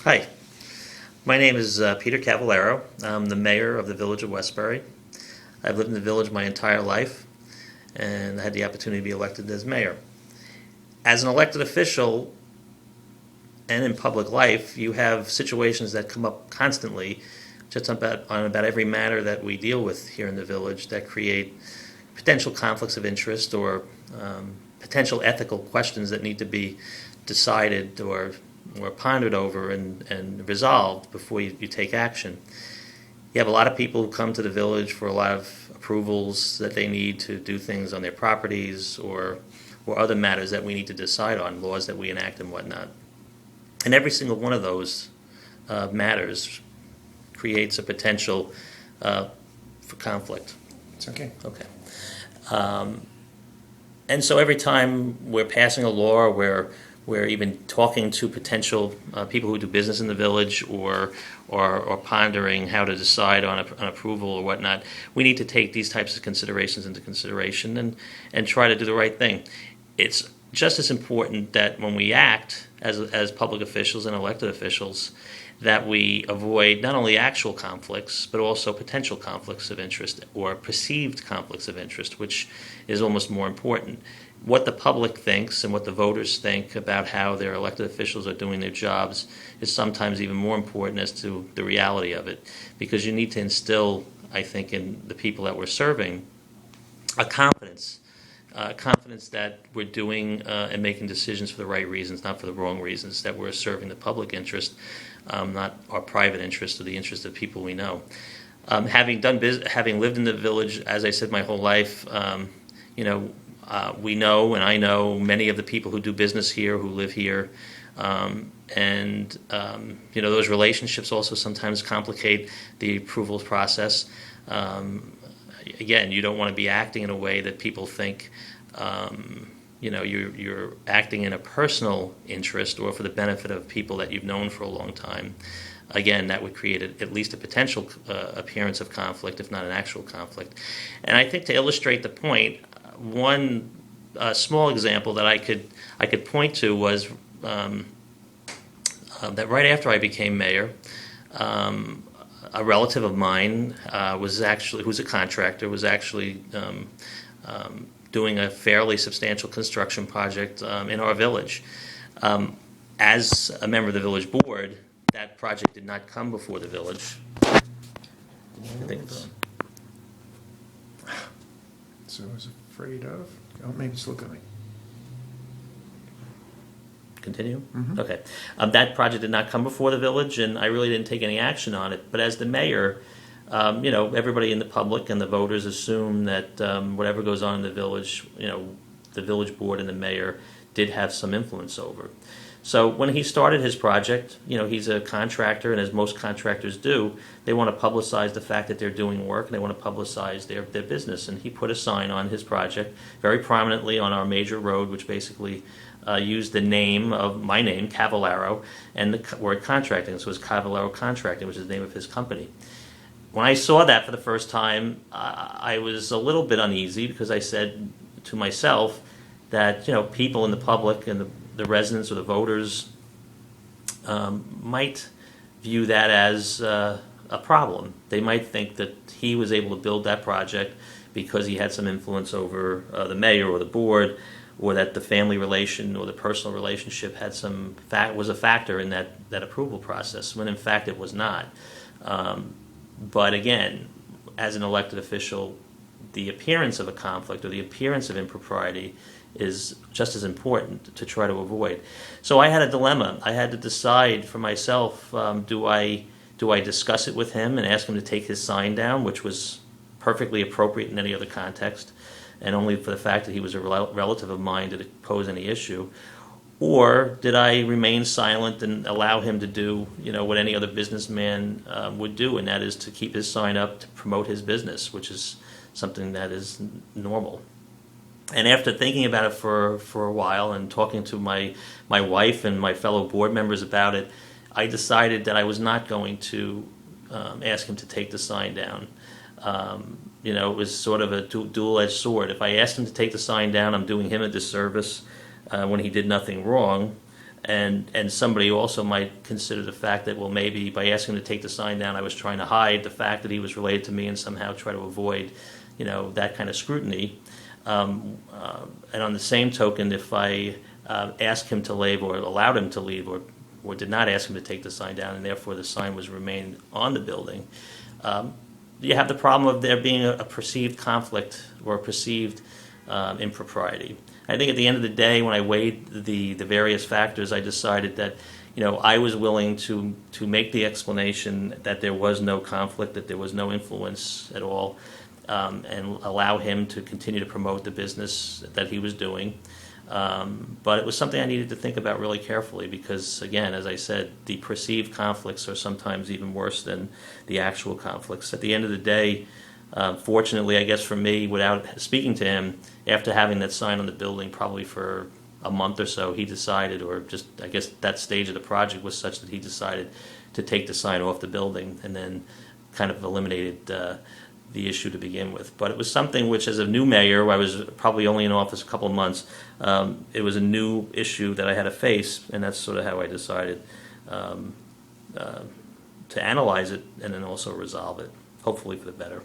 Hi, my name is Peter Cavallaro. I'm the mayor of the village of Westbury. I've lived in the village my entire life, and I had the opportunity to be elected as mayor. As an elected official and in public life, you have situations that come up constantly just on about every matter that we deal with here in the village that create potential conflicts of interest or potential ethical questions that need to be decided or pondered over and resolved before you take action. You have a lot of people who come to the village for a lot of approvals that they need to do things on their properties or other matters that we need to decide on, laws that we enact and whatnot. And every single one of those matters creates a potential for conflict. It's okay. Okay. And so every time we're passing a law, or we're even talking to potential people who do business in the village, or pondering how to decide on approval or whatnot, we need to take these types of considerations into consideration and try to do the right thing. It's just as important that when we act as public officials and elected officials, that we avoid not only actual conflicts, but also potential conflicts of interest or perceived conflicts of interest, which is almost more important. What the public thinks and what the voters think about how their elected officials are doing their jobs is sometimes even more important as to the reality of it, because you need to instill, I think, in the people that we're serving a confidence that we're doing and making decisions for the right reasons, not for the wrong reasons, that we're serving the public interest, not our private interest or the interest of people we know. Having lived in the village, as I said, my whole life, we know, and I know many of the people who do business here, who live here, and those relationships also sometimes complicate the approvals process. Again, you don't want to be acting in a way that people think you're acting in a personal interest or for the benefit of people that you've known for a long time. Again, that would create at least a potential appearance of conflict, if not an actual conflict. And I think to illustrate the point, one small example that I could point to was that right after I became mayor, a relative of mine who's a contractor, was actually doing a fairly substantial construction project in our village. As a member of the village board, that project did not come before the village. I think it's... So I was afraid of. Oh, maybe just look at me. Continue? Mm-hmm. Okay. That project did not come before the village, and I really didn't take any action on it. But as the mayor, everybody in the public and the voters assume that whatever goes on in the village, the village board and the mayor did have some influence over. So when he started his project, he's a contractor, and as most contractors do, they want to publicize the fact that they're doing work, and they want to publicize their business. And he put a sign on his project very prominently on our major road, which basically used the name of my name, Cavallaro, and the word contracting. So it was Cavallaro Contracting, which is the name of his company. When I saw that for the first time, I was a little bit uneasy, because I said to myself that people in the public and the residents or the voters might view that as a problem. They might think that he was able to build that project because he had some influence over the mayor or the board, or that the family relation or the personal relationship had was a factor in that approval process, when in fact it was not. But again, as an elected official, the appearance of a conflict or the appearance of impropriety is just as important to try to avoid. So I had a dilemma. I had to decide for myself, do I discuss it with him and ask him to take his sign down, which was perfectly appropriate in any other context, and only for the fact that he was a relative of mine did it pose any issue? Or did I remain silent and allow him to do, what any other businessman would do, and that is to keep his sign up to promote his business, which is something that is normal. And after thinking about it for a while and talking to my wife and my fellow board members about it, I decided that I was not going to ask him to take the sign down. It was sort of a dual-edged sword. If I asked him to take the sign down, I'm doing him a disservice when he did nothing wrong. And somebody also might consider the fact that, well, maybe by asking him to take the sign down, I was trying to hide the fact that he was related to me and somehow try to avoid, that kind of scrutiny. And on the same token, if I asked him to leave or allowed him to leave or did not ask him to take the sign down and therefore the sign was remained on the building, you have the problem of there being a perceived conflict or a perceived impropriety. I think at the end of the day, when I weighed the various factors, I decided that I was willing to make the explanation that there was no conflict, that there was no influence at all, and allow him to continue to promote the business that he was doing. But it was something I needed to think about really carefully because, again, as I said, the perceived conflicts are sometimes even worse than the actual conflicts. At the end of the day, fortunately, I guess for me, without speaking to him, after having that sign on the building probably for a month or so, he decided, or just I guess that stage of the project was such that he decided to take the sign off the building and then kind of eliminated the issue to begin with. But it was something which, as a new mayor, I was probably only in office a couple of months, it was a new issue that I had to face, and that's sort of how I decided to analyze it and then also resolve it, hopefully for the better.